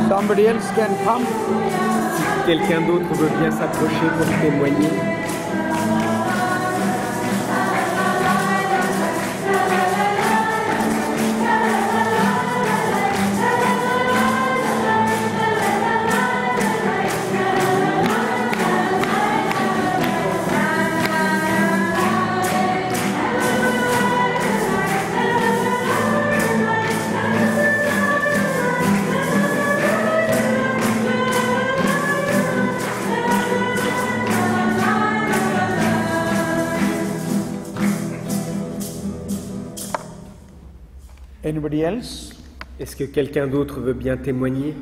Somebody else can come. Quelqu'un d'autre veut bien s'approcher pour témoigner. Anybody else? Est-ce que quelqu'un d'autre veut bien témoigner?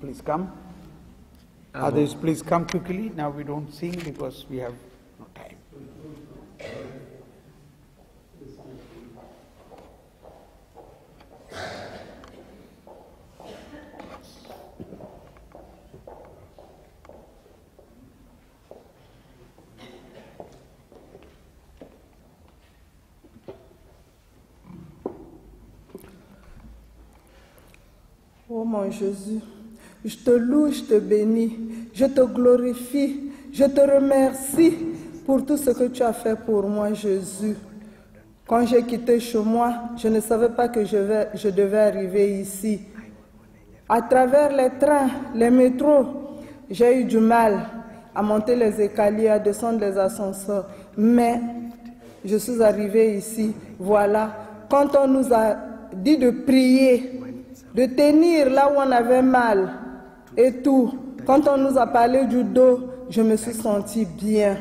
Please come. Ah, Others, please come quickly. Now we don't sing because we have no time. Oh mon Jésus, je te loue, je te bénis, je te glorifie, je te remercie pour tout ce que tu as fait pour moi, Jésus. Quand j'ai quitté chez moi, je ne savais pas que je devais arriver ici. À travers les trains, les métros, j'ai eu du mal à monter les escaliers, à descendre les ascenseurs. Mais je suis arrivée ici, voilà. Quand on nous a dit de prier, de tenir là où on avait mal et tout. Quand on nous a parlé du dos, je me suis sentie bien.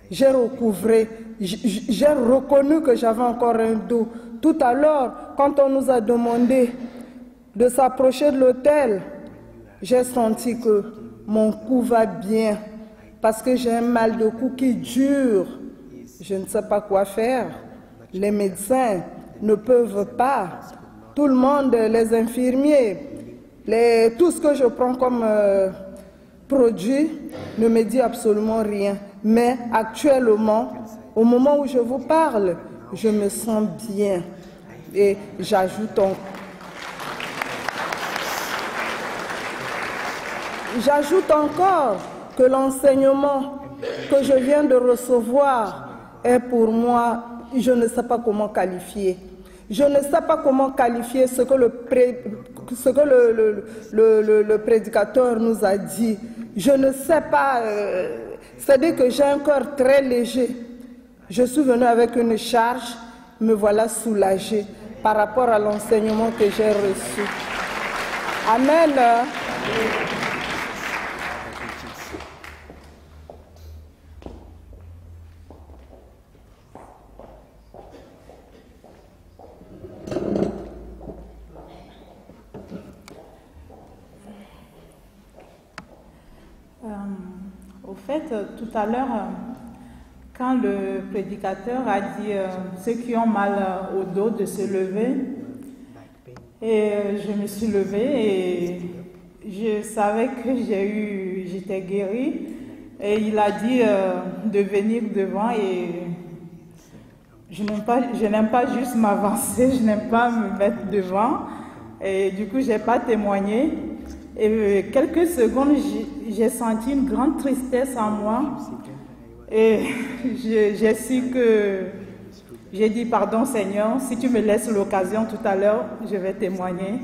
J'ai recouvré, j'ai reconnu que j'avais encore un dos. Tout à l'heure, quand on nous a demandé de s'approcher de l'autel, j'ai senti que mon cou va bien parce que j'ai un mal de cou qui dure. Je ne sais pas quoi faire. Les médecins ne peuvent pas. Tout le monde, les infirmiers, tout ce que je prends comme produit ne me dit absolument rien. Mais actuellement, au moment où je vous parle, je me sens bien. Et j'ajoute encore que l'enseignement que je viens de recevoir est pour moi, je ne sais pas comment qualifier. Je ne sais pas comment qualifier ce que le prédicateur nous a dit. Je ne sais pas, c'est-à-dire que j'ai un cœur très léger. Je suis venue avec une charge, me voilà soulagée par rapport à l'enseignement que j'ai reçu. Amen. Au fait, tout à l'heure, quand le prédicateur a dit ceux qui ont mal au dos de se lever, et je me suis levée et je savais que j'étais guérie, et il a dit de venir devant et je n'aime pas juste m'avancer, je n'aime pas me mettre devant, et du coup, je n'ai pas témoigné. Et quelques secondes, j'ai senti une grande tristesse en moi. Et j'ai su que j'ai dit pardon Seigneur, si tu me laisses l'occasion tout à l'heure, je vais témoigner.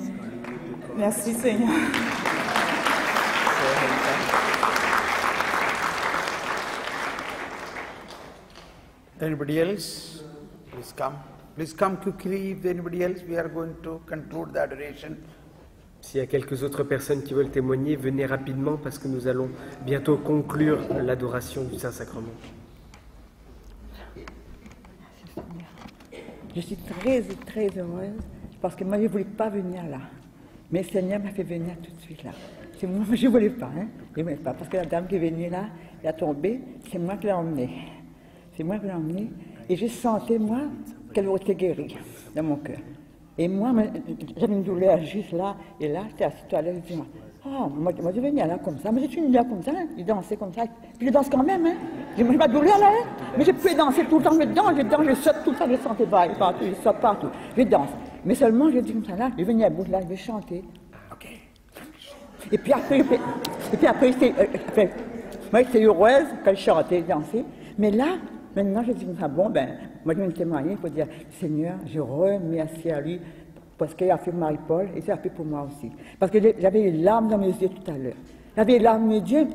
Merci Seigneur. Anybody else? Please come. Please come quickly. If anybody else, we are going to conclude the adoration. S'il y a quelques autres personnes qui veulent témoigner, venez rapidement parce que nous allons bientôt conclure l'adoration du Saint-Sacrement. Je suis très, très heureuse parce que moi, je ne voulais pas venir là. Mais le Seigneur m'a fait venir tout de suite là. C'est moi, je ne voulais pas. Hein? Je ne voulais pas parce que la dame qui est venue là, elle a tombé, c'est moi qui l'ai emmenée. C'est moi qui l'ai emmenée et je sentais, moi, qu'elle était guérie dans mon cœur. Et moi, j'avais une douleur juste là, et là, j'étais assis à l'aise, je dis, moi, je venais là comme ça, mais j'ai une douleur comme ça, hein, je dansais comme ça, puis je danse quand même, hein. J'ai pas de douleur là, hein, mais je peux danser tout le temps, je danse, je saute tout ça, je sentais pas, partout, je saute partout, je danse. Mais seulement, je dis comme ça là, je venais à bout là, je vais chanter. Ok. Et puis après, moi, j'étais heureuse quand je chantais, dansais. Mais là, maintenant, je dis, ah bon, ben, moi, je vais me témoigner pour dire, Seigneur, je remercie à lui parce qu'il a fait pour Marie-Paul et il a fait pour moi aussi. Parce que j'avais les larmes dans mes yeux tout à l'heure. J'avais les larmes dans mes yeux,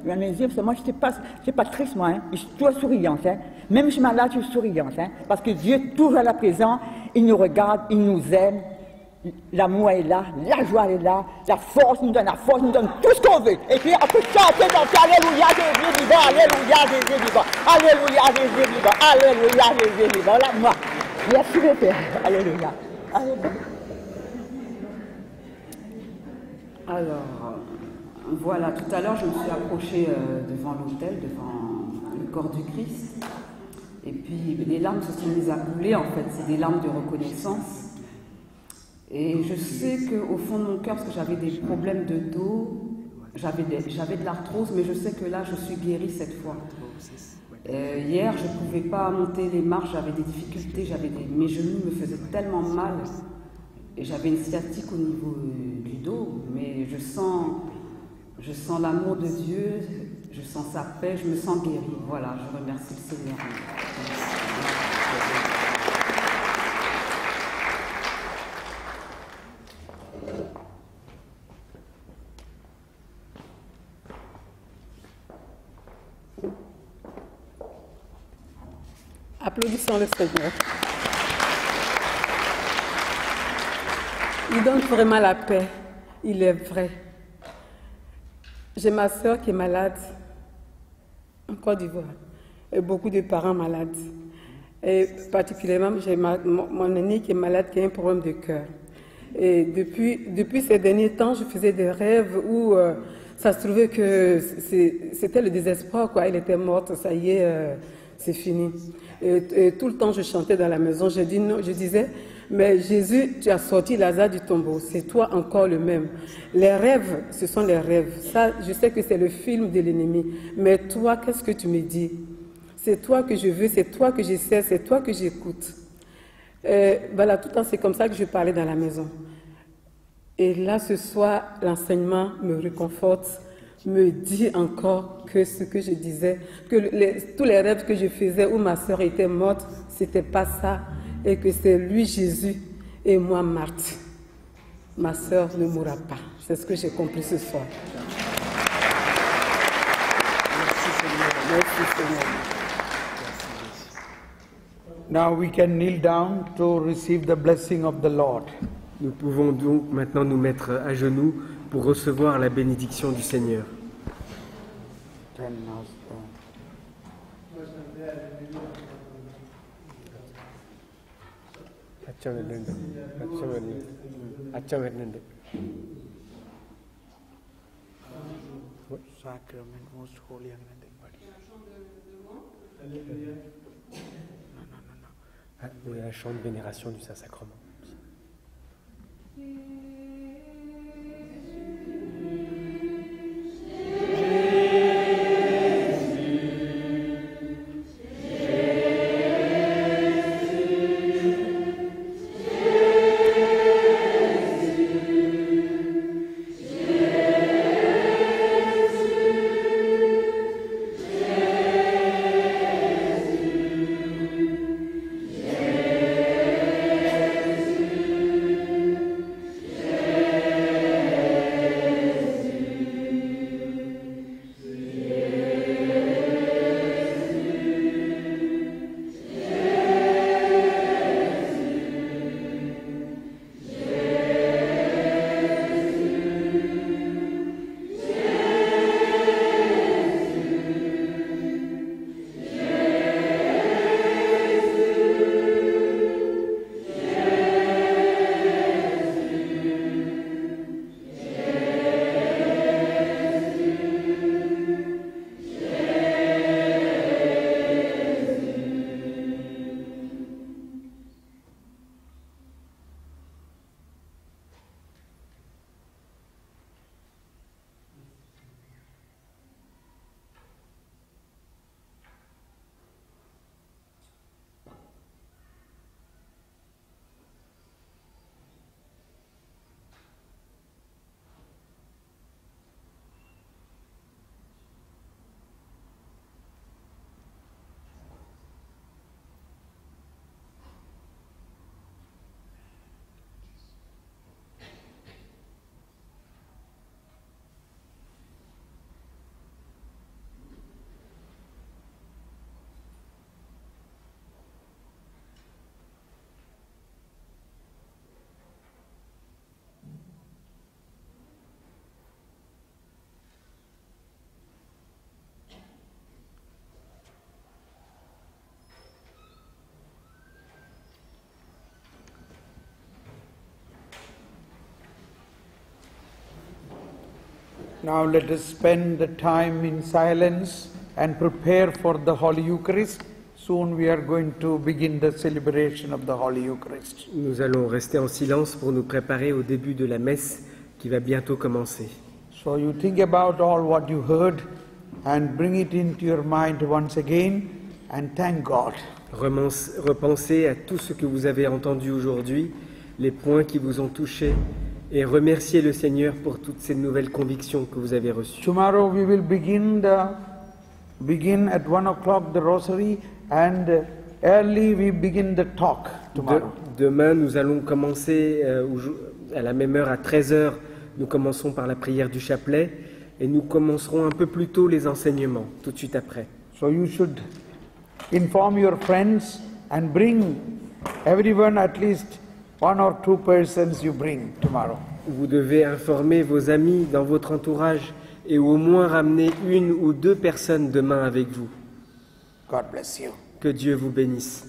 parce que moi, je n'étais pas triste, moi, hein. Je suis toujours souriante, hein. Même si je suis malade, je suis souriante, hein. Parce que Dieu est toujours là présent, il nous regarde, il nous aime. L'amour est là, la joie est là, la force nous donne tout ce qu'on veut. Et puis on peut chanter, Alléluia, Jésus vivant, Alléluia, Jésus vivant, Alléluia, Jésus vivant, Alléluia, Jésus vivant. Voilà, moi. Merci le Père. Alléluia. Alléluia. Alors, voilà, tout à l'heure, je me suis approchée devant l'autel, devant le corps du Christ. Et puis, les larmes se sont mises à couler, en fait. C'est des larmes de reconnaissance. Et je sais qu'au fond de mon cœur, parce que j'avais des problèmes de dos, j'avais de l'arthrose, mais je sais que là, je suis guérie cette fois. Hier, je ne pouvais pas monter les marches, j'avais des difficultés, mes genoux me faisaient tellement mal. Et j'avais une sciatique au niveau du dos, mais je sens l'amour de Dieu, je sens sa paix, je me sens guérie. Voilà, je remercie le Seigneur. Applaudissons le Seigneur. Il donne vraiment la paix. Il est vrai. J'ai ma soeur qui est malade en Côte d'Ivoire et beaucoup de parents malades. Et particulièrement, j'ai mon aîné qui est malade, qui a un problème de cœur. Et depuis ces derniers temps, je faisais des rêves où ça se trouvait que c'était le désespoir, quoi. Elle était morte, ça y est, c'est fini. Et tout le temps, je chantais dans la maison. Je disais, mais Jésus, tu as sorti Lazare du tombeau. C'est toi encore le même. Les rêves, ce sont les rêves. Ça, je sais que c'est le film de l'ennemi. Mais toi, qu'est-ce que tu me dis? C'est toi que je veux, c'est toi que j'essaie, c'est toi que j'écoute. Voilà, tout le temps, c'est comme ça que je parlais dans la maison. Et là, ce soir, l'enseignement me réconforte, me dit encore que ce que je disais, que tous les rêves que je faisais où ma soeur était morte, c'était pas ça, et que c'est lui Jésus et moi Marthe. Ma soeur ne mourra pas. C'est ce que j'ai compris ce soir. Merci Seigneur. Merci Seigneur. Now we can kneel down to receive the blessing of the Lord. Nous pouvons donc maintenant nous mettre à genoux pour recevoir la bénédiction du Seigneur. Sacrament, most holy and Oui, la chant de vénération du Saint-Sacrement. Now let us spend the time in silence and prepare for the Holy Eucharist. Soon we are going to begin the celebration of the Holy Eucharist. Nous allons rester en silence pour nous préparer au début de la messe qui va bientôt commencer. So you think about all what you heard and bring it into your mind once again and thank God. Repensez à tout ce que vous avez entendu aujourd'hui, les points qui vous ont touché, et remerciez le Seigneur pour toutes ces nouvelles convictions que vous avez reçues. Tomorrow we will begin at 1 o'clock the rosary and early we begin the talk tomorrow. Demain, nous allons commencer à la même heure, à 13h. Nous commençons par la prière du chapelet et nous commencerons un peu plus tôt les enseignements, tout de suite après. So you should inform your friends and bring everyone, at least 1 or 2 persons you bring tomorrow. Vous devez informer vos amis dans votre entourage et au moins ramener 1 ou 2 personnes demain avec vous. God bless you. Que Dieu vous bénisse.